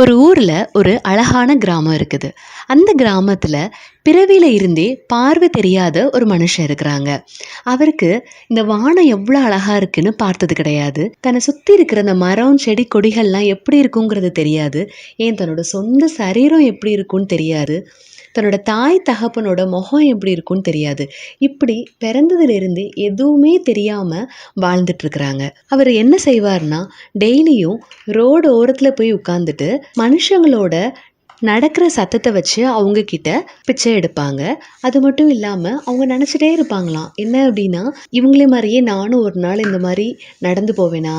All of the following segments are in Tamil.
ஒரு ஊர்ல ஒரு அழகான கிராமம் இருக்குது. அந்த கிராமத்துல பிறவியில இருந்தே பார்வை தெரியாத ஒரு மனுஷன் இருக்கிறாங்க. அவருக்கு இந்த வானம் எவ்வளோ அழகா இருக்குன்னு பார்த்தது கிடையாது. தன்னை சுத்தி இருக்கிற அந்த மரம், செடி, கொடிகள்லாம் எப்படி இருக்குங்கிறது தெரியாது. ஏன் தன்னோட சொந்த சரீரம் எப்படி இருக்கும்னு தெரியாது. தன்னோட தாய் தகப்பனோட முகம் எப்படி இருக்கும்னு தெரியாது. இப்படி பிறந்ததிலிருந்து எதுவுமே தெரியாம வாழ்ந்துட்டு இருக்கிறாங்க. அவர் என்ன செய்வார்னா, டெய்லியும் ரோடு ஓரத்துல போய் உட்கார்ந்துட்டு மனுஷங்களோட நடக்கிற சத்தத்தை வச்சு அவங்க கிட்ட பிச்சை எடுப்பாங்க. அது மட்டும் இல்லாம அவங்க நினைச்சிட்டே இருப்பாங்களாம். என்ன அப்படின்னா, இவங்களே மாதிரியே நானும் ஒரு நாள் இந்த மாதிரி நடந்து போவேனா,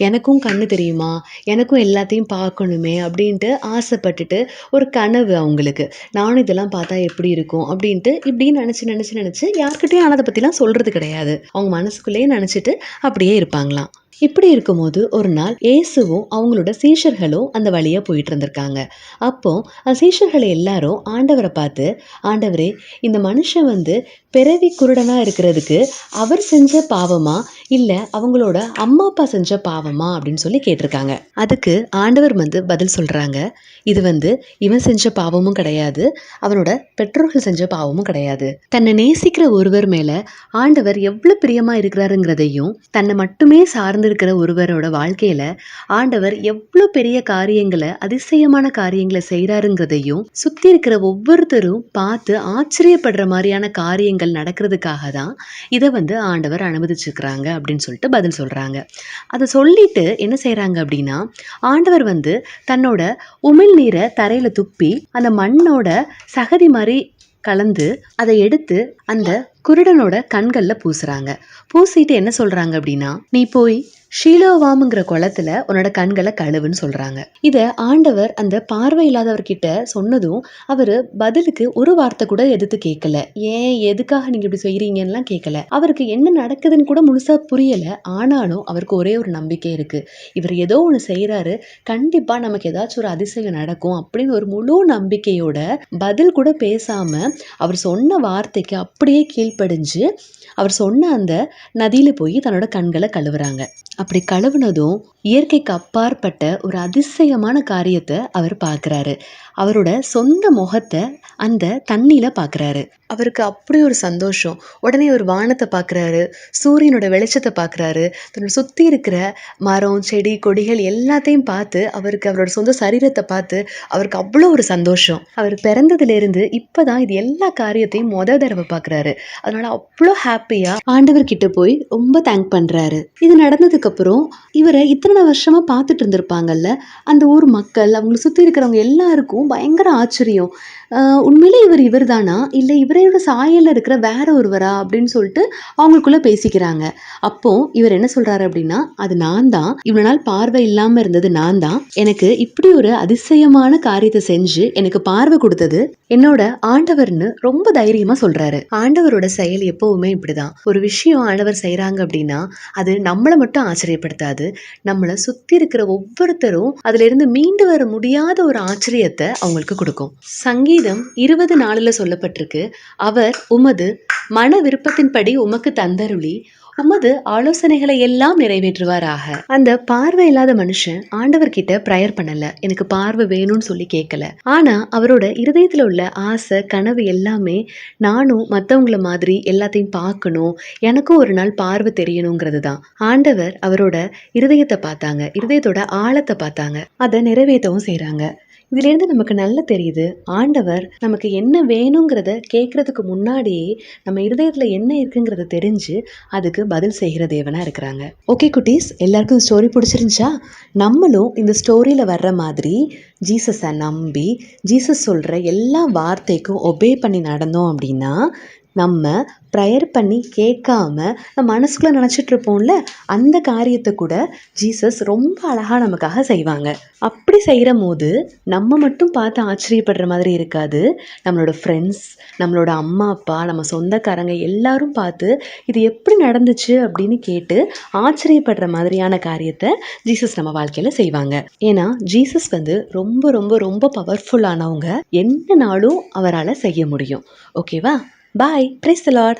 எனக்கும் கண்ணு தெரியுமா, எனக்கும் எல்லாத்தையும் பார்க்கணுமே அப்படின்ட்டு ஆசைப்பட்டுட்டு ஒரு கனவு அவங்களுக்கு. நானும் இதெல்லாம் பார்த்தா எப்படி இருக்கும் அப்படின்ட்டு இப்படி நினைச்சு நினைச்சு நினைச்சு யார்கிட்டயும் ஆனதை பத்திலாம் சொல்றது கிடையாது. அவங்க மனசுக்குள்ளேயே நினைச்சிட்டு அப்படியே இருப்பாங்களாம். இப்படி இருக்கும்போது ஒரு நாள் இயேசுவும் அவங்களோட சீஷர்களும் அந்த வழியா போயிட்டு இருந்திருக்காங்க. அப்போ அந்த சீஷர்கள் எல்லாரும் ஆண்டவரை பார்த்து, ஆண்டவரே, இந்த மனுஷன் பிறவி குருடனா இருக்கிறதுக்கு அவர் செஞ்ச பாவமா இல்ல அவங்களோட அம்மா அப்பா செஞ்ச பாவமா அப்படின்னு சொல்லி கேட்டிருக்காங்க. அதுக்கு ஆண்டவர் பதில் சொல்றாங்க, இது இவன் செஞ்ச பாவமும் கிடையாது, அவனோட பெற்றோர்கள் செஞ்ச பாவமும் கிடையாது. தன்னை நேசிக்கிற ஒருவர் மேல ஆண்டவர் எவ்வளவு பிரியமா இருக்கிறாருங்கிறதையும், தன்னை மட்டுமே சார்ந்து இருக்கிற ஒருவரோட வாழ்க்கையில ஆண்டவர் எவ்வளவு பெரிய காரியங்களை, அதிசயமான காரியங்களை செய்யறாருங்கிறதையும் சுத்தி இருக்கிற ஒவ்வொருத்தரும் பார்த்து ஆச்சரியப்படுற மாதிரியான காரியங்கள் நடக்கிறதுக்காக தான் இதை ஆண்டவர் அனுமதிச்சிருக்கிறாங்க அப்படின்னு சொல்லிட்டு பதில் சொல்றாங்க. அதை சொல்லிட்டு என்ன செய்யறாங்க அப்படின்னா, ஆண்டவர் தன்னோட உமிழ் நீரை தரையில துப்பி அந்த மண்ணோட சகதி மாதிரி கலந்து அதை எடுத்து அந்த குருடனோட கண்கள்ல பூசுறாங்க. பூசிட்டு என்ன சொல்றாங்க அப்படின்னா, நீ போய் ஷீலோவாமுங்கிற குளத்துல உன்னோட கண்களை கழுவுன்னு சொல்றாங்க. இத ஆண்டவர் அந்த பார்வை இல்லாதவர்கிட்ட சொன்னதும் அவரு பதிலுக்கு ஒரு வார்த்தை கூட எதிர்த்து கேட்கல. ஏன், எதுக்காக நீங்க இப்படி செய்யறீங்கன்னு கேட்கல. அவருக்கு என்ன நடக்குதுன்னு கூட முழுசா புரியல. ஆனாலும் அவருக்கு ஒரே ஒரு நம்பிக்கை இருக்கு, இவர் ஏதோ ஒண்ணு செய்யறாரு, கண்டிப்பா நமக்கு ஏதாச்சும் ஒரு அதிசயம் நடக்கும் அப்படின்னு ஒரு முழு நம்பிக்கையோட பதில் கூட பேசாம அவர் சொன்ன வார்த்தைக்கு அப்படியே கீழ்ப்படிஞ்சு அவர் சொன்ன அந்த நதியில போய் தன்னோட கண்களை கழுவுறாங்க. அப்படி கழுவுனதும் இயற்கைக்கு அப்பாற்பட்ட ஒரு அதிசயமான காரியத்தை அவர் பார்க்குறாரு. அவரோட சொந்த முகத்தை அந்த தண்ணியில பார்க்குறாரு. அவருக்கு அப்படி ஒரு சந்தோஷம். உடனே ஒரு வானத்தை பார்க்குறாரு, சூரியனோட வெளிச்சத்தை பார்க்குறாரு, தன்னோட சுற்றி இருக்கிற மரம், செடி, கொடிகள் எல்லாத்தையும் பார்த்து அவருக்கு அவரோட சொந்த சரீரத்தை பார்த்து அவருக்கு அவ்வளோ ஒரு சந்தோஷம். அவர் பிறந்ததுலேருந்து இப்போதான் இது எல்லா காரியத்தையும் தடவை பார்க்குறாரு. அதனால அவ்வளோ ஹாப்பியாக ஆண்டவர்கிட்ட போய் ரொம்ப தேங்க் பண்ணுறாரு. இது நடந்ததுக்கு அப்புறம் இவரை இத்தனை வருஷமா பார்த்துட்டு இருந்திருப்பாங்கல்ல அந்த ஊர் மக்கள், அவங்களை சுற்றி இருக்கிறவங்க எல்லாருக்கும் பயங்கர ஆச்சரியம். உண்மையிலே இவர் தானா, இல்லை இவரோட சாயல்ல இருக்கிற வேற ஒருவரா அப்படின்னு சொல்லிட்டு அவங்களுக்குள்ள பேசிக்கிறாங்க. அப்போ இவர் என்ன சொல்றாரு அப்படின்னா, அது நான் தான், இவ்வளவு நாள் பார்வை இல்லாம இருந்தது நான் தான், எனக்கு இப்படி ஒரு அதிசயமான காரியத்தை செஞ்சு எனக்கு பார்வை கொடுத்தது என்னோட ஆண்டவர்னு ரொம்ப தைரியமா சொல்றாரு. ஆண்டவரோட செயல் எப்பவுமே இப்படிதான். ஒரு விஷயம் ஆண்டவர் செய்யறாங்க அப்படின்னா அது நம்மளை மட்டும் ஆச்சரியப்படுத்தாது, நம்மளை சுத்தி இருக்கிற ஒவ்வொருத்தரும் அதுல இருந்து மீண்டு வர முடியாத ஒரு ஆச்சரியத்தை அவங்களுக்கு கொடுக்கும். சங்கீதம் 20:4 சொல்லப்பட்டிருக்கு, அவர் உமது மன விருப்பத்தின்படி உமக்கு தந்தருளி உமது ஆலோசனைகளை எல்லாம் நிறைவேற்றுவாராக. அந்த பார்வை இல்லாத மனுஷன் ஆண்டவர் கிட்ட பிரயர் பண்ணல, எனக்கு பார்வை வேணும்னு சொல்லி கேட்கல. ஆனா அவரோட இருதயத்துல உள்ள ஆசை, கனவு எல்லாமே நானும் மத்தவங்கள மாதிரி எல்லாத்தையும் பார்க்கணும், எனக்கும் ஒரு நாள் பார்வை தெரியணுங்கிறது தான். ஆண்டவர் அவரோட இருதயத்தை பார்த்தாங்க, இருதயத்தோட ஆழத்தை பார்த்தாங்க, அதை நிறைவேற்றவும் செய்யறாங்க. இதுல இருந்து நமக்கு நல்லா தெரியுது, ஆண்டவர் நமக்கு என்ன வேணுங்கிறத கேட்கறதுக்கு முன்னாடியே நம்ம இருதயத்துல என்ன இருக்குங்கிறத தெரிஞ்சு அதுக்கு பதில் செய்கிற தேவனா இருக்கிறாங்க. ஓகே குட்டீஸ், எல்லாருக்கும் ஸ்டோரி பிடிச்சிருந்துச்சா? நம்மளும் இந்த ஸ்டோரியில வர்ற மாதிரி ஜீசஸை நம்பி ஜீசஸ் சொல்ற எல்லா வார்த்தைக்கும் ஒபே பண்ணி நடந்தோம் அப்படின்னா நம்ம ப்ரேயர் பண்ணி கேட்காம நம்ம மனசுக்குள்ள நினச்சிட்டு இருப்போம்ல, அந்த காரியத்தை கூட ஜீசஸ் ரொம்ப அழகாக நமக்காக செய்வாங்க. அப்படி செய்கிற போது நம்ம மட்டும் பார்த்து ஆச்சரியப்படுற மாதிரி இருக்காது, நம்மளோட ஃப்ரெண்ட்ஸ், நம்மளோட அம்மா அப்பா, நம்ம சொந்தக்காரங்க எல்லாரும் பார்த்து இது எப்படி நடந்துச்சு அப்படின்னு கேட்டு ஆச்சரியப்படுற மாதிரியான காரியத்தை ஜீசஸ் நம்ம வாழ்க்கையில் செய்வாங்க. ஏன்னா ஜீசஸ் ரொம்ப ரொம்ப ரொம்ப பவர்ஃபுல்லானவங்க, என்ன நாளும் அவரால் செய்ய முடியும். ஓகேவா? Bye. Praise the Lord.